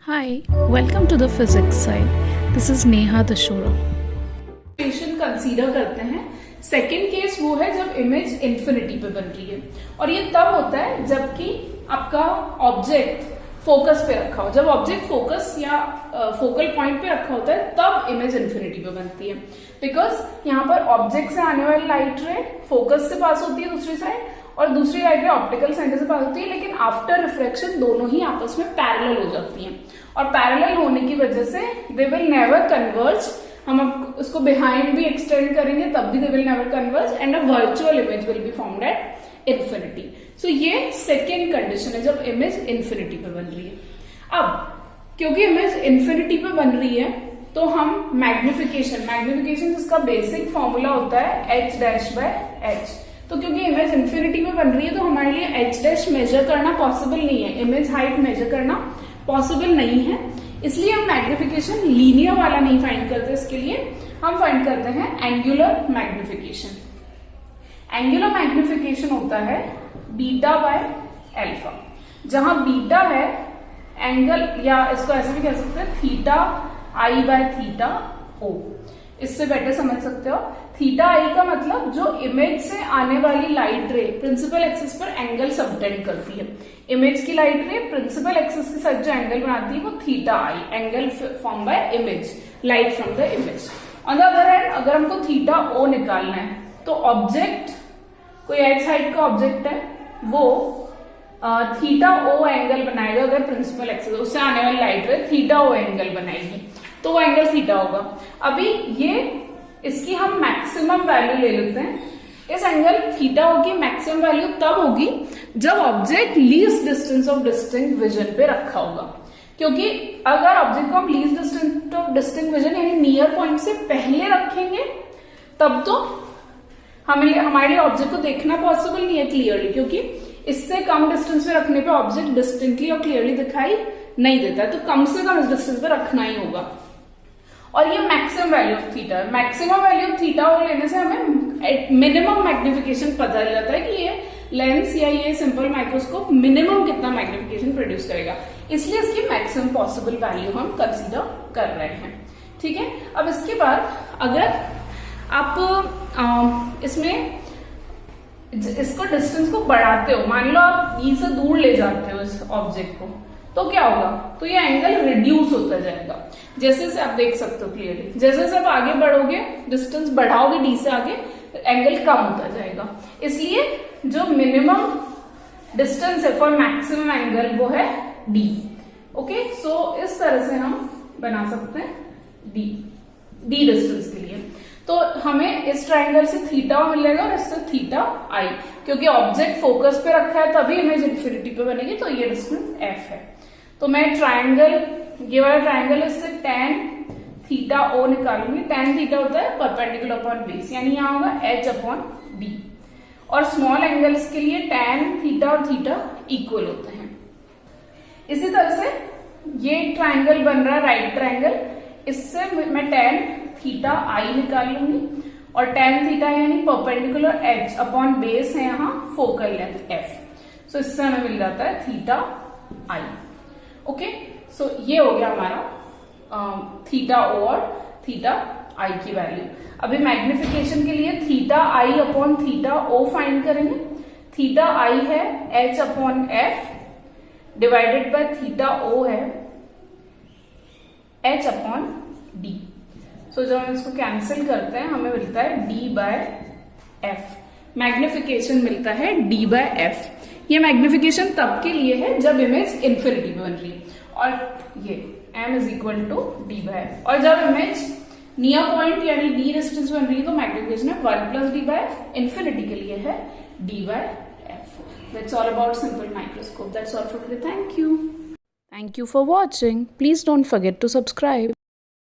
Hi, welcome to the physics side. This is Neha Dashora. Consider करते हैं। Second case वो है जब इमेज इन्फिनिटी पे बन रही है, और ये तब होता है जबकि आपका ऑब्जेक्ट फोकस पे रखा हो। जब ऑब्जेक्ट फोकस या फोकल पॉइंट पे रखा होता है तब इमेज इन्फिनिटी पे बनती है, बिकॉज यहाँ पर ऑब्जेक्ट से आने वाली लाइट रे फोकस से पास होती है दूसरी साइड, और दूसरी लाइट रे ऑप्टिकल सेंटर से पास होती है, लेकिन आफ्टर रिफ्लेक्शन दोनों ही आपस में पैरेलल हो जाती हैं, और पैरेलल होने की वजह से दे विल नेवर कन्वर्ज। हम उसको बिहाइंड भी एक्सटेंड करेंगे तब भी they will never converge, and a virtual image will be formed at infinity. So ये सेकेंड कंडीशन है जब इमेज इन्फिनिटी पे बन रही है। अब क्योंकि इमेज इन्फिनिटी पे बन रही है तो हम मैग्निफिकेशन जिसका बेसिक फॉर्मूला होता है h डैश बाय h, तो क्योंकि इमेज इन्फिनिटी पे बन रही है तो हमारे लिए h डैश मेजर करना पॉसिबल नहीं है, इमेज हाइट मेजर करना पॉसिबल नहीं है, इसलिए हम मैग्निफिकेशन लीनियर वाला नहीं फाइंड करते। इसके लिए हम फाइंड करते हैं एंगुलर मैग्निफिकेशन। एंगुलर मैग्निफिकेशन होता है बीटा बाय अल्फा, जहां बीटा है एंगल, या इसको ऐसे भी कह सकते हैं थीटा आई बाय थीटा ओ। इससे बेटर समझ सकते हो, थीटा आई का मतलब जो इमेज से आने वाली लाइट रे प्रिंसिपल एक्सिस पर एंगल सबटेंड करती है। इमेज की लाइट रे प्रिंसिपल एक्सिस के साथ जो एंगल बनाती है वो theta I, angle form by image, light from the image. On the other hand अगर हमको थीटा ओ निकालना है तो ऑब्जेक्ट कोई एक्स हाइट का ऑब्जेक्ट है वो थीटा ओ एंगल बनाएगा। अगर प्रिंसिपल एक्सिस उससे आने वाली लाइट रे थीटा ओ एंगल बनाएगी तो वो एंगल थीटा होगा। अभी ये इसकी हम मैक्सिमम वैल्यू ले लेते हैं। इस एंगल थीटा की मैक्सिमम वैल्यू तब होगी जब object least distance of distinct vision पे रखा होगा, क्योंकि अगर ऑब्जेक्ट को हम least distance of distinct vision यानी नियर पॉइंट से पहले रखेंगे तब तो हमारे लिए ऑब्जेक्ट को देखना पॉसिबल नहीं है क्लियरली, क्योंकि इससे कम डिस्टेंस पे रखने पे ऑब्जेक्ट डिस्टिंक्टली और क्लियरली दिखाई नहीं देता है, तो कम से कम इस डिस्टेंस पे रखना ही होगा। और ये मैक्सिमम वैल्यू ऑफ थीटा है। मैक्सिमम वैल्यू ऑफ थीटा और लेने से हमें मिनिमम मैग्निफिकेशन पता चल जाता है कि ये लेंस या ये सिंपल माइक्रोस्कोप मिनिमम कितना मैग्निफिकेशन प्रोड्यूस करेगा, इसलिए इसकी मैक्सिमम पॉसिबल वैल्यू हम कंसीडर कर रहे हैं। ठीक है, अब इसके बाद अगर आप इसमें इसको डिस्टेंस को बढ़ाते हो, मान लो आप ई से दूर ले जाते हो इस ऑब्जेक्ट को, तो क्या होगा, तो ये एंगल रिड्यूस होता जाएगा। जैसे से आप देख सकते हो क्लियरली, जैसे से आप आगे बढ़ोगे डिस्टेंस बढ़ाओगे डी से आगे, एंगल कम होता जाएगा। इसलिए जो मिनिमम डिस्टेंस है फॉर मैक्सिमम एंगल वो है डी। ओके, सो इस तरह से हम बना सकते हैं डी डिस्टेंस के लिए। तो हमें इस ट्राइंगल से थीटा मिलेगा और इससे थीटा आई, क्योंकि ऑब्जेक्ट फोकस पे रखा है तभी इमेज इन्फिनिटी पे बनेगी, तो ये डिस्टेंस एफ है। तो मैं ट्राइंगल, ये वाला ट्राइंगल, इससे tan थीटा ओ निकालूंगी। tan थीटा होता है परपेंडिकुलर अपॉन बेस, यानी यहाँ होगा h अपॉन डी, और स्मॉल एंगल्स के लिए tan थीटा और थीटा इक्वल होते हैं। इसी तरह से ये ट्राइंगल बन रहा है राइट ट्राइंगल, इससे मैं tan थीटा आई निकाल लूंगी, और tan थीटा यानी परपेंडिकुलर h अपॉन बेस है यहाँ फोकल लेंथ f, सो इससे हमें मिल जाता है थीटा आई। ओके, सो ये हो गया हमारा थीटा ओ और थीटा आई की वैल्यू। अभी मैग्निफिकेशन के लिए theta i upon theta o find करेंगे। थीटा आई है h upon f divided by theta o है h अपॉन डी। सो जब हम इसको कैंसिल करते हैं हमें मिलता है d बाय एफ, मैग्निफिकेशन मिलता है d बाय एफ। ये मैग्निफिकेशन तब के लिए है जब इमेज इन्फिनिटी पे बन रही है, और ये m is equal to D by F. और जब इमेज नियर पॉइंट यानी डी डिस्टेंस बन रही है तो मैग्निफिकेशन है 1 plus D by F, infinity के लिए है D by F. That's all about simple microscope. That's all for today. Thank you Thank you for watching. Please don't forget to subscribe.